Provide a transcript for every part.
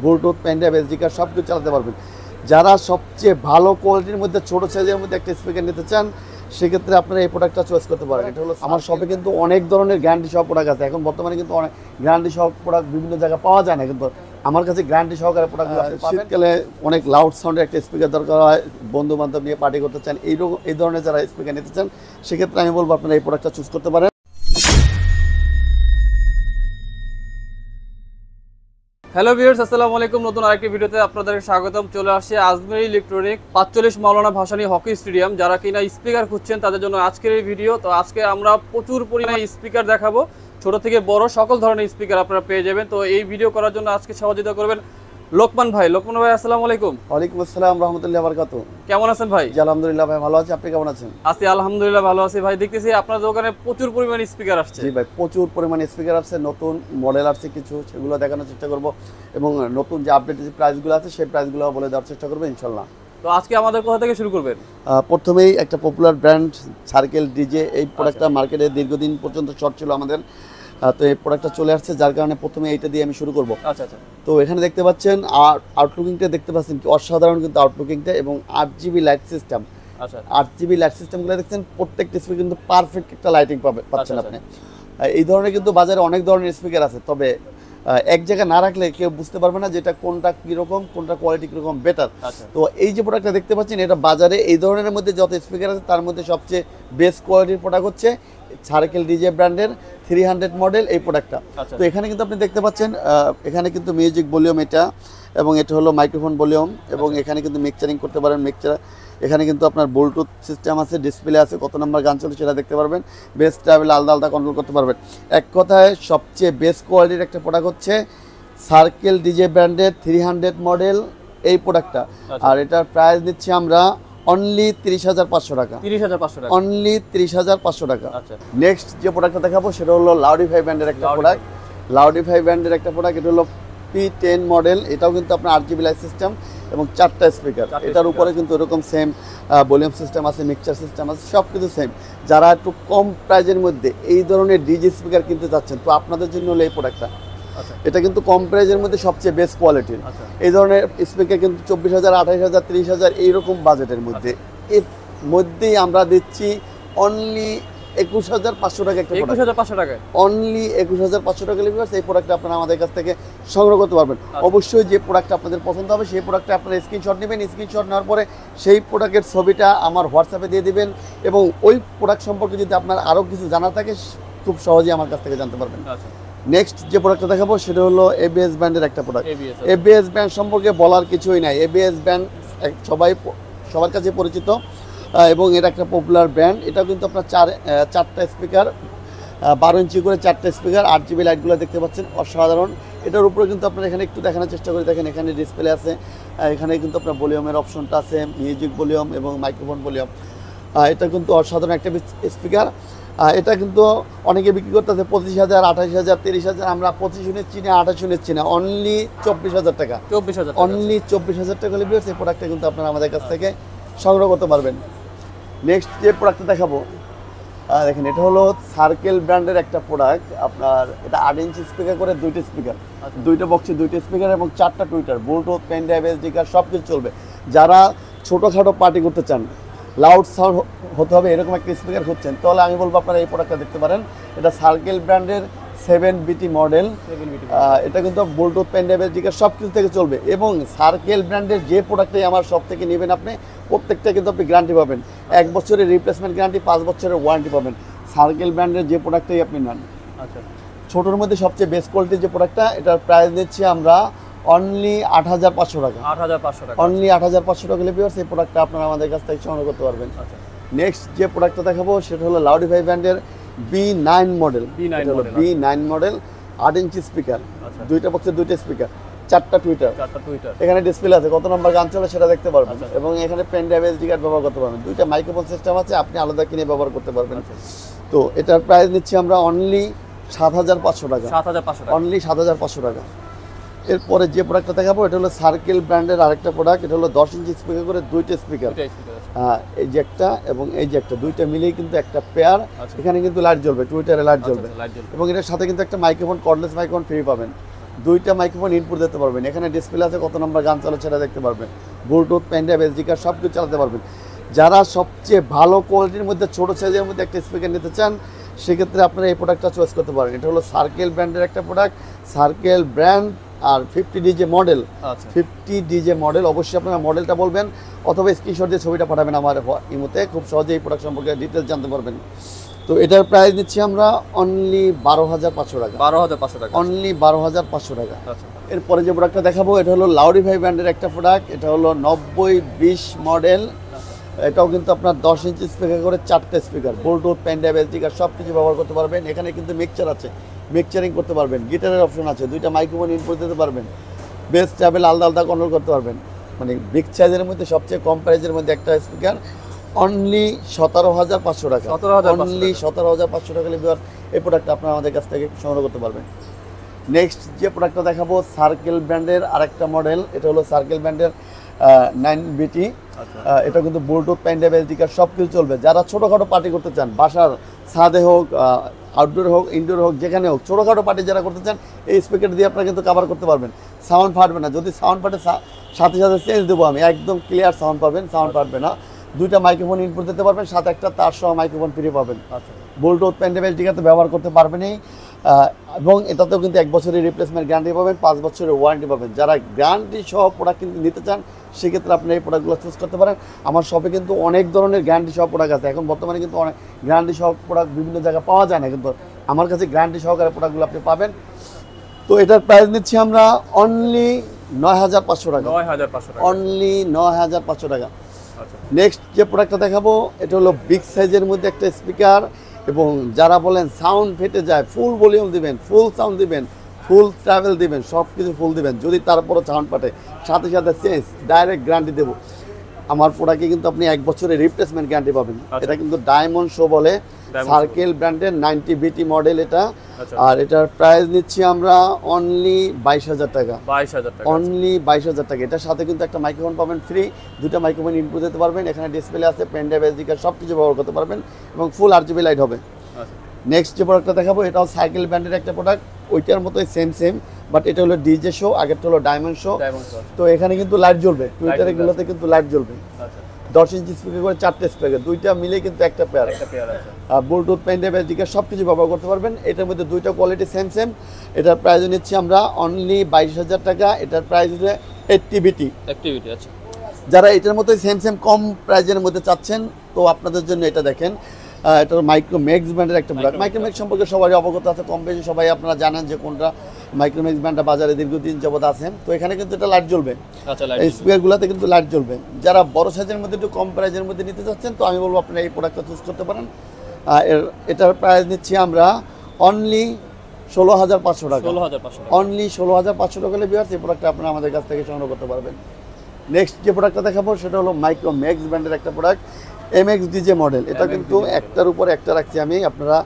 Bluetooth, pen drive, SD card সব কিছু চালাতে পারবেন। যারা সবচেয়ে ভালো কোয়ালিটির মধ্যে ছোটো সাইজের মধ্যে একটা স্পিকার নিতে চান সেক্ষেত্রে আপনারা এই প্রোডাক্টটা চয়েস করতে পারেন। এটা হলো আমার শপে কিন্তু অনেক ধরনের গ্যারান্টি সহ প্রোডাক্ট আছে। এখন বর্তমানে কিন্তু অনেক গ্যারান্টি সহ প্রোডাক্ট বিভিন্ন জায়গায় পাওয়া যায় না, কিন্তু আমার কাছে গ্যারান্টি সহকারে প্রোডাক্টগুলো আপনি পাবেন। শীতকালে অনেক লাউড সাউন্ডের একটা স্পিকার দরকার হয়, বন্ধু বান্ধব নিয়ে পার্টি করতে চান, এই ধরনের যারা স্পিকার নিতে চান সেক্ষেত্রে আমি বলবো আপনারা এই প্রোডাক্টটা চুজ করতে পারেন। হ্যালো ভিউয়ার্স, আসসালামু আলাইকুম। নতুন আরেকটি ভিডিওতে আপনাদের স্বাগতম। চলে আসছে আজমেরি ইলেকট্রনিক 45 মাওলানা ভাসানী হকি স্টেডিয়াম। যারা কিনা স্পিকার খুঁজছেন তাদের জন্য আজকের এই ভিডিও। তো আজকে আমরা প্রচুর পরিমাণে স্পিকার দেখাবো, ছোট থেকে বড় সকল ধরনের স্পিকার আপনারা পেয়ে যাবেন। তো এই ভিডিও করার জন্য আজকে সহযোগিতা করবেন লোকমান ভাই। লোকমান ভাই আসসালামু আলাইকুম। ওয়ালাইকুম আসসালাম রাহমাতুল্লাহি ওয়া বারাকাতুহু। কেমন আছেন ভাই? জি আলহামদুলিল্লাহ ভাই, ভালো আছি। আপনি কেমন আছেন? আছি আলহামদুলিল্লাহ, ভালো আছি ভাই। দেখতেছি আপনার দোকানে প্রচুর পরিমাণে স্পিকার আসছে। জি ভাই, প্রচুর পরিমাণে স্পিকার আসছে, নতুন মডেল আসছে কিছু, সেগুলো দেখানোর চেষ্টা করব এবং নতুন যে আপডেটেড যে প্রাইসগুলো আছে সেই প্রাইসগুলো বলে দেওয়ার চেষ্টা করবো ইনশাল্লাহ। তো আজকে আমাদের কোথা থেকে শুরু করবেন? প্রথমেই একটা পপুলার ব্র্যান্ড সার্কেল ডিজে, এই প্রোডাক্টটা মার্কেটে দীর্ঘদিন পর্যন্ত শর্ট ছিল আমাদের। তো এই প্রোডাক্টটা চলে আসছে, যার কারণে প্রথমে এইটা দিয়ে আমি শুরু করব। আচ্ছা আচ্ছা। তো এখানে দেখতে পাচ্ছেন আউটলুকিংটা দেখতে পাচ্ছেন কি অসাধারণ, কিন্তু আউটলুকিংটা এবং 8GB লাইট সিস্টেম। আচ্ছা, 8GB লাইট সিস্টেমগুলো দেখছেন, প্রত্যেকটা স্পিকার কিন্তু পারফেক্ট একটা লাইটিং পাচ্ছেন আপনি। এই ধরনের কিন্তু বাজারে অনেক ধরনের স্পিকার আছে, তবে এক জায়গায় না রাখলে কেউ বুঝতে পারবে না যেটা কোনটা কীরকম, কোনটা কোয়ালিটি কীরকম বেটার। তো এই যে প্রোডাক্টটা দেখতে পাচ্ছেন, এটা বাজারে এই ধরনের মধ্যে যত স্পিকার আছে তার মধ্যে সবচেয়ে বেস্ট কোয়ালিটির প্রোডাক্ট হচ্ছে সার্কেল ডিজে ব্র্যান্ডের 300 মডেল এই প্রোডাক্টটা। তো এখানে কিন্তু আপনি দেখতে পাচ্ছেন, এখানে কিন্তু মিউজিক ভলিউম এটা, এবং এটা হলো মাইক্রোফোন ভলিউম, এবং এখানে কিন্তু মিক্সারিং করতে পারেন। এখানে কিন্তু আপনার ব্লুটুথ সিস্টেম আছে, ডিসপ্লে আছে, কত নাম্বার গান চলছে সেটা দেখতে পারবেন। বেস্ট ট্রাভেল আলাদা আলাদা কন্ট্রোল করতে পারবেন। এক কথায় সবচেয়ে বেস্ট কোয়ালিটির একটা প্রোডাক্ট হচ্ছে সার্কেল ডিজে ব্র্যান্ডের 300 মডেল এই প্রোডাক্টটা। আর এটার প্রাইস দিচ্ছি আমরা অনলি 30,500 টাকা। 30,500 টাকা, অনলি 30,500 টাকা। আচ্ছা। নেক্সট যে প্রোডাক্টটা দেখাবো সেটা হলো লাউডিফাই ব্র্যান্ডের একটা প্রোডাক্ট। লাউডিফাই ব্র্যান্ডের একটা প্রোডাক্ট, এটা হলো P10 মডেল। এটাও কিন্তু আপনার 8GB লাইট সিস্টেম এবং 4টা স্পিকার। এটার উপরে কিন্তু এরকম সেম ভলিউম সিস্টেম আছে, মিক্সচার সিস্টেম আছে, সব কিছু সেম। যারা একটু কম প্রাইজের মধ্যে এই ধরনের ডিজে স্পিকার কিনতে চাচ্ছেন, তো আপনাদের জন্য হলো এই প্রোডাক্টটা। এটা কিন্তু কম প্রাইজের মধ্যে সবচেয়ে বেস্ট কোয়ালিটির। এই ধরনের স্পিকার কিন্তু 24,000, 28,000, 30,000 এইরকম বাজেটের মধ্যে। এর মধ্যেই আমরা দিচ্ছি অনলি 21,500 টাকা একটা প্রোডাক্ট। 21,500 টাকায় অনলি 21,500 টাকা লিভার্স। এই প্রোডাক্টটা আপনারা আমাদের কাছ থেকে সংগ্রহ করতে পারবেন। অবশ্যই যে প্রোডাক্টটা আপনাদের পছন্দ হবে সেই প্রোডাক্টটা আপনারা স্ক্রিনশট নেবেন। স্ক্রিনশট নেওয়ার পরে সেই প্রোডাক্টের ছবিটা আমার হোয়াটসঅ্যাপে দিয়ে দিবেন, এবং ওই প্রোডাক্ট সম্পর্কে যদি আপনার আরও কিছু জানার থাকে খুব সহজেই আমার কাছ থেকে জানতে পারবেন। নেক্সট যে প্রোডাক্টটা দেখাবো সেটা হলো এবিএস ব্র্যান্ডের একটা প্রোডাক্ট। এবিএস ব্র্যান্ড সম্পর্কে বলার কিছুই নাই। এবিএস ব্র্যান্ড সবার কাছে পরিচিত, এবং এটা একটা পপুলার ব্র্যান্ড। এটা কিন্তু আপনার চারটা স্পিকার, 12 ইঞ্চি করে 4টা স্পিকার, 8GB লাইটগুলো দেখতে পাচ্ছেন, অসাধারণ। এটার উপরে কিন্তু আপনার এখানে একটু দেখানোর চেষ্টা করে দেখেন, এখানে ডিসপ্লে আছে, এখানে কিন্তু আপনার ভলিউমের অপশনটা আছে, মিউজিক ভলিউম এবং মাইক্রোফোন ভলিউম। এটা কিন্তু অসাধারণ একটা স্পিকার। এটা কিন্তু অনেকে বিক্রি করতেছে 25,000, 28,000, 30,000। আমরা 25 নিচ্ছি না, 28 নিচ্ছি না, অনলি 24,000 টাকা। অনলি 24,000 টাকা লিখবে। এই প্রোডাক্টটা কিন্তু আপনারা আমাদের কাছ থেকে সংগ্রহ করতে পারবেন। নেক্সট যে প্রোডাক্টটা দেখাবো, দেখেন এটা হলো সার্কেল ব্র্যান্ডের একটা প্রোডাক্ট। আপনার এটা 8 ইঞ্চি স্পিকার করে, 2টা স্পিকার, 2টা বক্সে 2টা স্পিকার এবং 4টা tweeter, Bluetooth, pen drive, SD card সব কিছু চলবে। যারা ছোটোখাটো পার্টি করতে চান, লাউড সাউন্ড হতে হবে এরকম একটা স্পিকার খুঁজছেন, তাহলে আমি বলবো আপনারা এই প্রোডাক্টটা দেখতে পারেন। এটা সার্কেল ব্র্যান্ডের 7BT মডেল। এটা কিন্তু Bluetooth, pen drive, SD card সব কিছু থেকে চলবে। এবং সার্কেল ব্র্যান্ডের যে প্রোডাক্টটাই আমার সব থেকে নেবেন আপনি, প্রত্যেকটা কিন্তু আপনি গ্যারান্টি পাবেন। 1 বছরের রিপ্লেসমেন্ট গ্যারান্টি, 5 বছরের ওয়ারেন্টি পাবেন সার্কেল ব্র্যান্ডের যে প্রোডাক্টটাই আপনি নেন। আচ্ছা, ছোটোর মধ্যে সবচেয়ে বেস্ট কোয়ালিটির যে প্রোডাক্টটা, এটার প্রাইস নিচ্ছি আমরা অনলি 8,500 টাকা। 8,500 টাকা, অনলি 8,500 টাকা লিপিয়ার্স। এই প্রোডাক্টটা আপনারা আমাদের কাছ থেকে সংগ্রহ করতে পারবেন। নেক্সট যে প্রোডাক্টটা দেখাবো সেটা হলো লাউডিফাই ব্র্যান্ডের B9 model. B9 model, 8 inch speaker, 2টা বক্সে 2টা স্পিকার, 4টা টুইটার। এখানে ডিসপ্লে আছে, কত নম্বর গান চলে সেটা দেখতে পারবেন, এবং এখানে পেন ড্রাইভ, এসডি কার্ড ব্যবহার করতে পারবেন। 2টা মাইক্রোফোন সিস্টেম আছে, আপনি আলাদা কিনে ব্যবহার করতে পারবেন। তো এটার প্রাইস নিচ্ছি আমরা অনলি 7,500 টাকা। অনলি 7,500 টাকা। এরপরে যে প্রোডাক্টটা দেখাবো এটা হলো সার্কেল ব্র্যান্ডের আরেকটা প্রোডাক্ট। এটা হলো 10 ইঞ্চি স্পিকার করে, 2টা স্পিকার, এই যে একটা এবং এই যে একটা, 2টা মিলেই কিন্তু একটা পেয়ার। এখানে কিন্তু লাইট জ্বলবে, টুইটারে লাইট জ্বলবে, এবং এটার সাথে কিন্তু একটা মাইক্রোফোন, কর্ডলেস মাইক্রোফোন ফ্রি পাবেন। দুইটা মাইক্রোফোন ইনপুট দিতে পারবেন, এখানে ডিসপ্লে আছে কত নম্বর গান চালাচ্ছে সেটা দেখতে পারবেন, Bluetooth, pen drive, SD card সব কিছু চালাতে পারবেন। যারা সবচেয়ে ভালো কোয়ালিটির মধ্যে ছোট সাইজের মধ্যে একটা স্পিকার নিতে চান সেক্ষেত্রে আপনারা এই প্রোডাক্টটা চয়েস করতে পারেন। এটা হলো সার্কেল ব্র্যান্ডের একটা প্রোডাক্ট, সার্কেল ব্র্যান্ড আর 50 ডিজে মডেল। 50 ডিজে মডেল, অবশ্যই আপনারা মডেলটা বলবেন অথবা স্ক্রিনশট দিয়ে ছবিটা পাঠাবেন আমার ইমোতে, খুব সহজেই এই প্রোডাক্ট সম্পর্কে ডিটেলস জানতে পারবেন। তো এটার প্রাইস নিচ্ছি আমরা অনলি 12,500 টাকা। 12,500 টাকা, অনলি 12,500 টাকা। আচ্ছা। এরপরে যে প্রোডাক্টটা দেখাবো এটা হলো লাউডিফাই ব্র্যান্ডের একটা প্রোডাক্ট, এটা হলো 90-20 মডেল। এটাও কিন্তু আপনার 10 ইঞ্চি স্পিকার করে 4টে speaker, Bluetooth, pen drive, SD card সব কিছু ব্যবহার করতে পারবেন। এখানে কিন্তু মিক্সচার আছে, মিক্সচারিং করতে পারবেন, গিটারের অপশন আছে, দুইটা মাইক্রোফোন ইনপুট দিতে পারবেন, বেস ট্রাভেল আলাদা আলাদা কন্ট্রোল করতে পারবেন। মানে বিগ সাইজের মধ্যে সবচেয়ে কম প্রাইজের মধ্যে একটা স্পিকার, অনলি 17,500 টাকা। 17,500 অনলি 17,500 টাকা লিভার এই প্রোডাক্টটা আপনারা আমাদের কাছ থেকে সংগ্রহ করতে পারবেন। নেক্সট যে প্রোডাক্টটা দেখাবো সার্কেল ব্র্যান্ডের আরেকটা মডেল, এটা হলো সার্কেল ব্র্যান্ডের 9BT। এটা কিন্তু Bluetooth, pen drive, SD card সব কিছু চলবে। যারা ছোটোখাটো পার্টি করতে চান, বাসার ছাদে হোক, আউটডোর হোক, ইনডোর হোক, যেখানে হোক, ছোটোখাটো পার্টি যারা করতে চান এই স্পিকার দিয়ে আপনারা কিন্তু কভার করতে পারবেন। সাউন্ড ফাটবে না, যদি সাউন্ড ফাটে সাথে সাথে চেঞ্জ দেবো আমি, একদম ক্লিয়ার সাউন্ড পাবেন, সাউন্ড ফাটবে না। দুইটা মাইক্রোফোন ইনপুট দিতে পারবেন, সাথে একটা তার সহ মাইক্রোফোন ফ্রি পাবেন। Bluetooth, pen drive, SD card তো ব্যবহার করতে পারবেনই, এবং এটাতেও কিন্তু 1 বছরের রিপ্লেসমেন্ট গ্যারান্টি পাবেন, 5 বছরের ওয়ারেন্টি পাবেন। যারা গ্যারান্টি সহ প্রোডাক্ট কিন্তু নিতে চান সেক্ষেত্রে আপনি এই প্রোডাক্টগুলো চুজ করতে পারেন। আমার শপে কিন্তু অনেক ধরনের গ্যারান্টি সহ প্রোডাক্ট আছে, এখন বর্তমানে কিন্তু অনেক গ্যারান্টি সহ প্রোডাক্ট বিভিন্ন জায়গায় পাওয়া যায় না, কিন্তু আমার কাছে গ্যারান্টি সহকারে প্রোডাক্টগুলো আপনি পাবেন। তো এটার প্রাইস নিচ্ছি আমরা অনলি 9,500 টাকা। 9,500 টাকা, অনলি 9,500 টাকা। নেক্সট যে প্রোডাক্টটা দেখাবো এটা হলো বিগ সাইজের মধ্যে একটা স্পিকার, এবং যারা বলেন সাউন্ড ফেটে যায়, ফুল ভলিউম দিবেন, ফুল সাউন্ড দিবেন, ফুল ট্রাভেল দিবেন, সব কিছু ফুল দিবেন, যদি তারপরও সাউন্ড পাঠে সাথে সাথে চেঞ্জ ডাইরেক্ট গ্যারান্টি দেবো। আমার প্রোডাক্টে কিন্তু আপনি 1 বছরের রিপ্লেসমেন্ট গ্যারান্টি পাবেন। এটা কিন্তু ডায়মন্ড শো বলে, সার্কেল ব্র্যান্ডের 90BT মডেল এটা। আর এটার প্রাইস নিচ্ছি আমরা অনলি 22,000 টাকা। 22,000 টাকা, অনলি 22,000 টাকা। এটার সাথে কিন্তু একটা মাইক্রোফোন পাবেন ফ্রি, দুটো মাইক্রোফোন ইনপুট দিতে পারবেন, এখানে ডিসপ্লে আছে, পেন ড্রাইভ, এসডি কার্ড সব কিছু ব্যবহার করতে পারবেন, এবং ফুল RGB লাইট হবে। নেক্সট যে প্রোডাক্টটা দেখাবো এটাও সাইকেল ব্র্যান্ডের একটা প্রোডাক্ট, ওইটার মতোই সেম, বাট এটা হলো ডিজে শো, আগেরটা হলো ডায়মন্ড শো। তো এখানে কিন্তু লাইট জ্বলবে, টুইটারের গুলোতে কিন্তু লাইট জ্বলবে। 10 ইঞ্চি স্পিকার করে 4টে স্পিকার, দুইটা মিলে কিন্তু একটা পেয়ার। আর Bluetooth, pen drive, SD card সব কিছু ব্যবহার করতে পারবেন। এটার মধ্যে দুইটা কোয়ালিটি সেম। এটার প্রাইস নিচ্ছি আমরা অনলি 22,000 টাকা। এটার প্রাইস হচ্ছে 80BT। আচ্ছা। যারা এটার মতোই সেম কম প্রাইজের মধ্যে চাচ্ছেন তো আপনাদের জন্য এটা দেখেন, এটা মাইক্রোম্যাক্স ব্র্যান্ডের একটা প্রোডাক্ট। মাইক্রোম্যাক্স সম্পর্কে সবাই অবগত আছে, কম বেশি সবাই আপনারা জানেন যে কোনটা মাইক্রোম্যাক্স ব্র্যান্ডটা বাজারে দীর্ঘদিন যাবত আছে। তো এখানে কিন্তু এটা লাইট জ্বলবে, এই স্পিকারগুলোতে কিন্তু লাইট জ্বলবে। যারা বড় সাইজের মধ্যে একটু কম প্রাইজের মধ্যে নিতে চাচ্ছেন তো আমি বলবো আপনারা এই প্রোডাক্টটা চুজ করতে পারেন। এটার প্রাইস নিচ্ছি আমরা অনলি 16,500 টাকা। অনলি 16,500 টাকা হলে ভিউয়ার্স এই প্রোডাক্টটা আপনারা আমাদের কাছ থেকে সংগ্রহ করতে পারবেন। নেক্সট যে প্রোডাক্টটা দেখাবো সেটা হলো মাইক্রোম্যাক্স ব্র্যান্ডের একটা প্রোডাক্ট, MX DJ মডেল। এটা কিন্তু একটার উপর একটা রাখছি আমি, আপনারা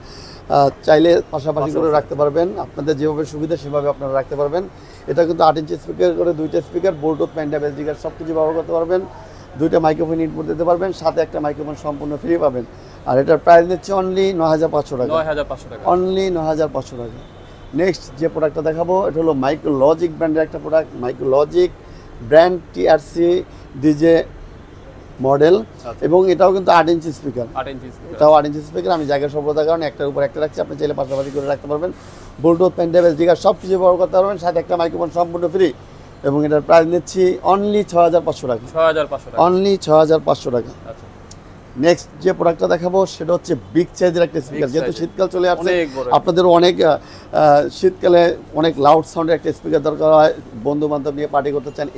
চাইলে পাশাপাশি করে রাখতে পারবেন, আপনাদের যেভাবে সুবিধা সেভাবে আপনারা রাখতে পারবেন। এটা কিন্তু 8 ইঞ্চি স্পিকার করে, দুইটা speaker, Bluetooth, pen drive, SD card সব কিছু ব্যবহার করতে পারবেন, দুইটা মাইক্রোফোন ইনপুট দিতে পারবেন, সাথে একটা মাইক্রোফোন সম্পূর্ণ ফ্রি পাবেন। আর এটার প্রাইস নিচ্ছে অনলি 9,500 টাকা। অনলি 9,500 টাকা। নেক্সট যে প্রোডাক্টটা দেখাবো এটা হলো মাইক্রোলজিক ব্র্যান্ডের একটা product, Micrologic brand TRC DJ model, এবং এটাও কিন্তু 8 ইঞ্চি স্পিকার। এটাও 8 ইঞ্চি স্পিকার। আমি জায়গা স্বল্পতার কারণে একটার উপর একটা রাখছি, আপনি চাইলে পাশাপাশি করে রাখতে পারবেন। Bluetooth, pen drive, SD card সব কিছু ব্যবহার করতে পারবেন, সাথে একটা মাইক্রোফোন সম্পূর্ণ ফ্রি, এবং এটার প্রাইস নিচ্ছি অনলি 6,500 টাকা। অনলি 6,500 টাকা। নেক্সট যে প্রোডাক্টটা দেখাবো সেটা হচ্ছে বিগ সাইজের একটা স্পিকার। যেহেতু শীতকাল চলে আসছে, আপনাদের অনেক শীতকালে অনেক লাউড সাউন্ডের একটা স্পিকার দরকার হয়, বন্ধু বান্ধব নিয়ে পার্টি করতে চান,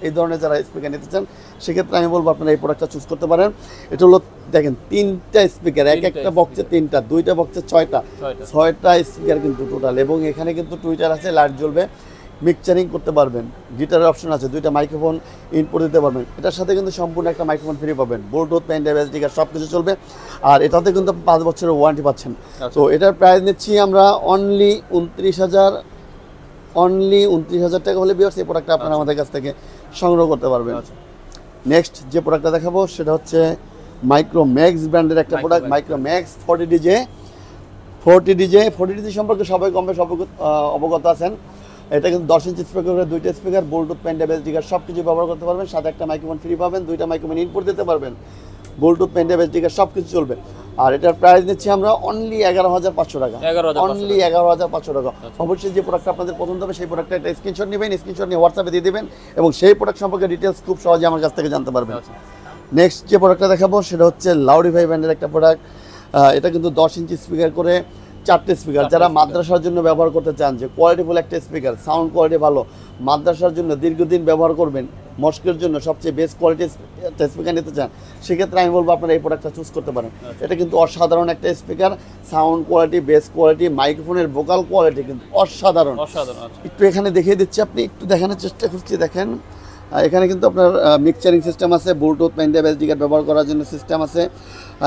এই ধরনের যারা স্পিকার নিতে চান সেক্ষেত্রে আমি বলবো আপনারা এই প্রোডাক্টটা চুজ করতে পারেন। এটা হলো দেখেন 3টা স্পিকার, একটা বক্সে 3টা, 2টা বক্সে 6টা স্পিকার কিন্তু টোটাল, এবং এখানে কিন্তু টুইটার আছে, লাইট জ্বলবে, মিক্সচারিং করতে পারবেন, গিটারের অপশন আছে, দুইটা মাইক্রোফোন ইনপুট দিতে পারবেন। এটার সাথে কিন্তু সম্পূর্ণ একটা মাইক্রোফোন ফ্রি পাবেন, Bluetooth, pen drive, SD card সব কিছু চলবে। আর এটাতে কিন্তু 5 বছরের ওয়ারেন্টি পাচ্ছেন। তো এটার প্রাইস নিচ্ছি আমরা অনলি 29,000 টাকা হলে ভিউয়ার্স এই প্রোডাক্টটা আপনারা আমাদের কাছ থেকে সংগ্রহ করতে পারবেন। নেক্সট যে প্রোডাক্টটা দেখাবো সেটা হচ্ছে মাইক্রোম্যাক্স ব্র্যান্ডের একটা প্রোডাক্ট, মাইক্রোম্যাক্স 40 ডিজে সম্পর্কে সবাই কম বেশি অবগত আছেন। এটা কিন্তু 10 ইঞ্চি স্পিকার করে, 2টা speaker, Bluetooth, pen drive, SD card সব কিছু ব্যবহার করতে পারবেন। সাথে একটা মাইক্রোফোন ফ্রি পাবেন, 2টা মাইক্রোফোন ইনপুট দিতে পারবেন, Bluetooth, pen drive, SD card সব কিছু চলবে। আর এটার প্রাইস নিচ্ছি আমরা অনলি 11,500 টাকা, অনলি 11,500 টাকা। অবশ্যই যে প্রোডাক্ট আপনাদের পছন্দ হবে সেই প্রোডাক্টটা একটা স্ক্রিনশট নেবেন, স্ক্রিনশট নিয়ে হোয়াটসঅ্যাপে দিয়ে দেবেন এবং সেই প্রোডাক্ট সম্পর্কে ডিটেলস খুব সহজে আমার কাছ থেকে জানতে পারবেন। নেক্সট যে প্রোডাক্টটা দেখাবো সেটা হচ্ছে লাউডিফাই ব্র্যান্ডের একটা প্রোডাক্ট। এটা কিন্তু 10 ইঞ্চি স্পিকার করে, 4টে স্পিকার। যারা মাদ্রাসার জন্য ব্যবহার করতে চান, যে কোয়ালিটিফুল একটা স্পিকার, সাউন্ড কোয়ালিটি ভালো, মাদ্রাসার জন্য দীর্ঘদিন ব্যবহার করবেন, মস্কের জন্য সবচেয়ে বেস্ট কোয়ালিটি একটা স্পিকার নিতে চান, সেক্ষেত্রে আমি বলবো আপনারা এই প্রোডাক্টটা চুজ করতে পারেন। এটা কিন্তু অসাধারণ একটা speaker, sound quality, bass quality, মাইক্রোফোনের ভোকাল কোয়ালিটি কিন্তু অসাধারণ। একটু এখানে দেখিয়ে দিচ্ছি, আপনি একটু দেখানোর চেষ্টা করছি। দেখেন এখানে কিন্তু আপনার মিক্সচারিং সিস্টেম আছে, Bluetooth, pen drive, SD card ব্যবহার করার জন্য সিস্টেম আছে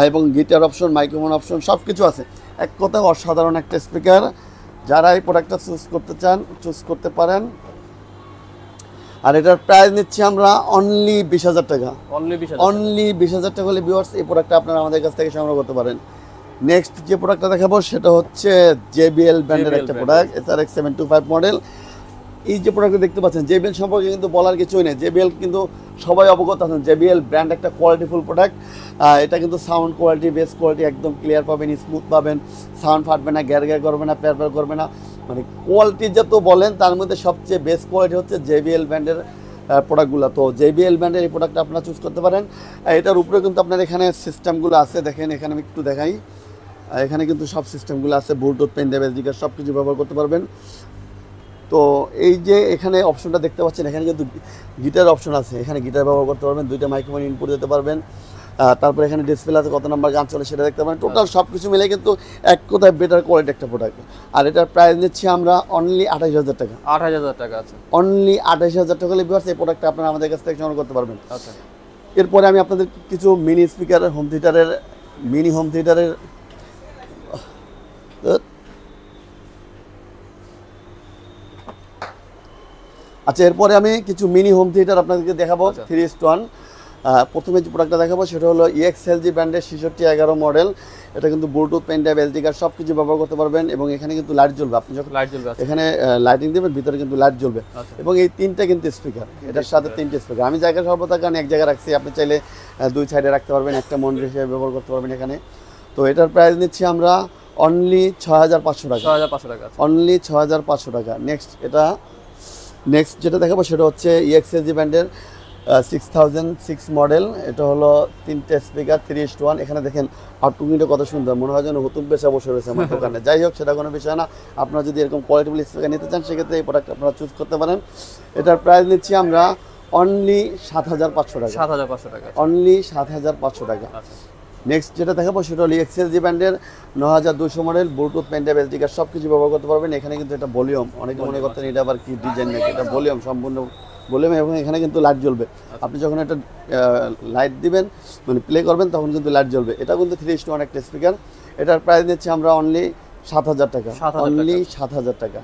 এবং গিটার অপশন, মাইক্রোফোন অপশন সব কিছু আছে। এক কথায় অসাধারণ একটা স্পিকার। যারা এই প্রোডাক্টটা চুজ করতে চান চুজ করতে পারেন। আর এটার প্রাইস নিচ্ছি আমরা অনলি 20,000 টাকা, অনলি 20,000 টাকা হলে ভিউয়ার্স এই প্রোডাক্টটা আপনারা আমাদের কাছ থেকে সংগ্রহ করতে পারেন। নেক্সট যে প্রোডাক্টটা দেখাবো সেটা হচ্ছে JBL ব্র্যান্ডের একটা প্রোডাক্ট, SRX 725 মডেল। এই যে প্রোডাক্টটা দেখতে পাচ্ছেন, JBL সম্পর্কে কিন্তু বলার কিছুই নেই। JBL কিন্তু সবাই অবগত আছেন, JBL ব্র্যান্ড একটা কোয়ালিটিফুল প্রোডাক্ট। এটা কিন্তু সাউন্ড কোয়ালিটি, বেস কোয়ালিটি একদম ক্লিয়ার পাবেন, স্মুথ পাবেন, সাউন্ড ফাটবে না, গ্যার গ্যার করবে না, প্যার প্যার করবে না, মানে কোয়ালিটি যত বলেন তার মধ্যে সবচেয়ে বেস্ট কোয়ালিটি হচ্ছে JBL ব্র্যান্ডের প্রোডাক্টগুলো। তো JBL ব্র্যান্ডের এই প্রোডাক্টটা আপনারা চুজ করতে পারেন। এটার উপরে কিন্তু আপনার এখানে সিস্টেমগুলো আছে, দেখেন এখানে আমি একটু দেখাই। এখানে কিন্তু সব সিস্টেমগুলো আছে, Bluetooth, pen drive, SD card সব কিছু ব্যবহার করতে পারবেন। তো এই যে এখানে অপশনটা দেখতে পাচ্ছেন, এখানে কিন্তু গিটার অপশন আছে, এখানে গিটার ব্যবহার করতে পারবেন, 2টা মাইক্রোফোন ইনপুট দিতে পারবেন। তারপর এখানে ডিসপ্লে আছে, কত নাম্বার গান চলে সেটা দেখতে পারেন। টোটাল সব কিছু মিলে কিন্তু এক কথায় বেটার কোয়ালিটি একটা প্রোডাক্ট। আর এটার প্রাইস নিচ্ছি আমরা অনলি 28,000 টাকা, 28,000 টাকা আছে, অনলি 28,000 টাকা হলে ভিউয়ার্স এই প্রোডাক্টটা আপনারা আমাদের কাছ থেকে সংগ্রহ করতে পারবেন। আচ্ছা, এরপরে আমি আপনাদের কিছু মিনি স্পিকার, হোম থিয়েটারের, মিনি হোম থিয়েটারের আচ্ছা, এরপরে আমি কিছু মিনি হোম থিয়েটার আপনাদেরকে দেখাবো 3:1। প্রথমে যে প্রোডাক্টটা দেখাবো সেটা হলো EXLG ব্র্যান্ডের 6611 মডেল। এটা কিন্তু Bluetooth, pen drive, SD card সব কিছু ব্যবহার করতে পারবেন এবং এখানে কিন্তু লাইট জ্বলবে। আপনি যখন লাইট জ্বলবে, এখানে লাইটিং দেবেন, ভিতরে কিন্তু লাইট জ্বলবে এবং এই 3টা কিন্তু স্পিকার, এটার সাথে 3টে স্পিকার। আমি জায়গা সর্বদা কারণ এক জায়গায় রাখছি, আপনি চাইলে 2 সাইডে রাখতে পারবেন, একটা মনিটর হিসেবে ব্যবহার করতে পারবেন এখানে। তো এটার প্রাইস নিচ্ছি আমরা অনলি 6,500 টাকা, 6,500 টাকা, অনলি 6,500 টাকা। নেক্সট যেটা দেখাবো সেটা হচ্ছে EXLG ব্র্যান্ডের 6006 মডেল। এটা হলো 3টে স্পিকার, 3:1। এখানে দেখেন আউটপুটটা কত সুন্দর, মনে হয় যেন হুতুম পেশা বসে রয়েছে আমার দোকানে। যাই হোক, সেটা কোনো বিষয় না। আপনারা যদি এরকম কোয়ালিটিফুল স্পিকার নিতে চান সেক্ষেত্রে এই প্রোডাক্ট আপনারা চুজ করতে পারেন। এটার প্রাইস নিচ্ছি আমরা অনলি 7,500 টাকা, 7,500 টাকা, অনলি 7,500 টাকা। নেক্সট যেটা দেখাবো সেটা হলো EXLG ব্র্যান্ডের 9200 model, Bluetooth, pen drive, SD card সব কিছু ব্যবহার করতে পারবেন। এখানে কিন্তু এটা ভলিউম, অনেকে মনে করতেন এটা আবার কি ডিজাইন নাকি, এটা ভলিউম, সম্পূর্ণ ভলিউম এবং এখানে কিন্তু লাইট জ্বলবে। আপনি যখন একটা লাইট দিবেন, মানে প্লে করবেন, তখন কিন্তু লাইট জ্বলবে। এটা কিন্তু 3:1 একটা স্পিকার। এটার প্রাইস নিচ্ছি আমরা অনলি 7,000 টাকা, অনলি 7,000 টাকা।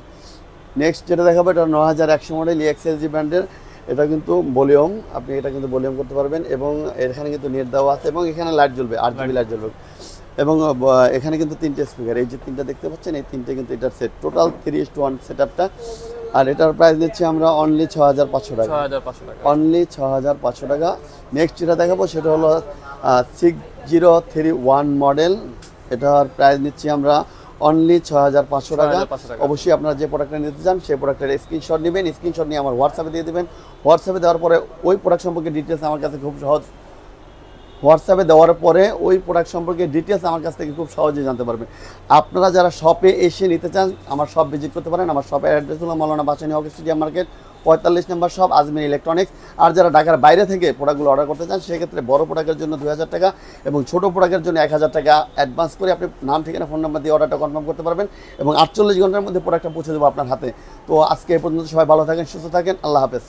নেক্সট যেটা দেখাবো এটা 9100 মডেল EXLG ব্র্যান্ডের। এটা কিন্তু ভলিউম, আপনি এটা কিন্তু ভলিউম করতে পারবেন এবং এখানে কিন্তু নেট দেওয়া আছে এবং এখানে লাইট জ্বলবে, RGB লাইট জ্বলবে এবং এখানে কিন্তু 3টে স্পিকার, এই যে 3টা দেখতে পাচ্ছেন, এই 3টে কিন্তু এটার সেট, টোটাল 3:1 সেটআপটা। আর এটার প্রাইস নিচ্ছি আমরা অনলি 6,500 টাকা, অনলি 6,500 টাকা। নেক্সট যেটা দেখাবো সেটা হলো 6031 মডেল। এটার প্রাইস নিচ্ছি আমরা অনলি 6,500 টাকা। অবশ্যই আপনারা যে প্রোডাক্টটা নিতে চান সেই প্রোডাক্টের স্ক্রিনশট নেবেন, স্ক্রিনশট নিয়ে আমার হোয়াটসঅ্যাপে দিয়ে দেবেন। হোয়াটসঅ্যাপে দেওয়ার পরে ওই প্রোডাক্ট সম্পর্কে ডিটেলস আমার কাছে খুব সহজ, হোয়াটসঅ্যাপে দেওয়ার পরে ওই প্রোডাক্ট সম্পর্কে ডিটেলস আমার কাছ থেকে খুব সহজেই জানতে পারবেন। আপনারা যারা শপে এসে নিতে চান আমার শপ ভিজিট করতে পারেন। আমার শপের অ্যাড্রেস হলো মাওলানা ভাসানী হকি স্টেডিয়াম মার্কেট, 45 নম্বর শপ, আজমির ইলেকট্রনিক্স। আর যারা ঢাকার বাইরে থেকে প্রোডাক্টগুলো অর্ডার করতে চান সেক্ষেত্রে বড় প্রোডাক্টের জন্য 2,000 টাকা এবং ছোটো প্রোডাক্টের জন্য 1,000 টাকা অ্যাডভান্স করে আপনি নাম, ঠিকানা, ফোন নাম্বার দিয়ে অর্ডারটা কনফার্ম করতে পারবেন এবং 48 ঘন্টার মধ্যে প্রোডাক্টটা পৌঁছে দেবো আপনার হাতে। তো আজকে এই পর্যন্ত সবাই ভালো থাকেন, সুস্থ থাকেন, আল্লাহ হাফেজ।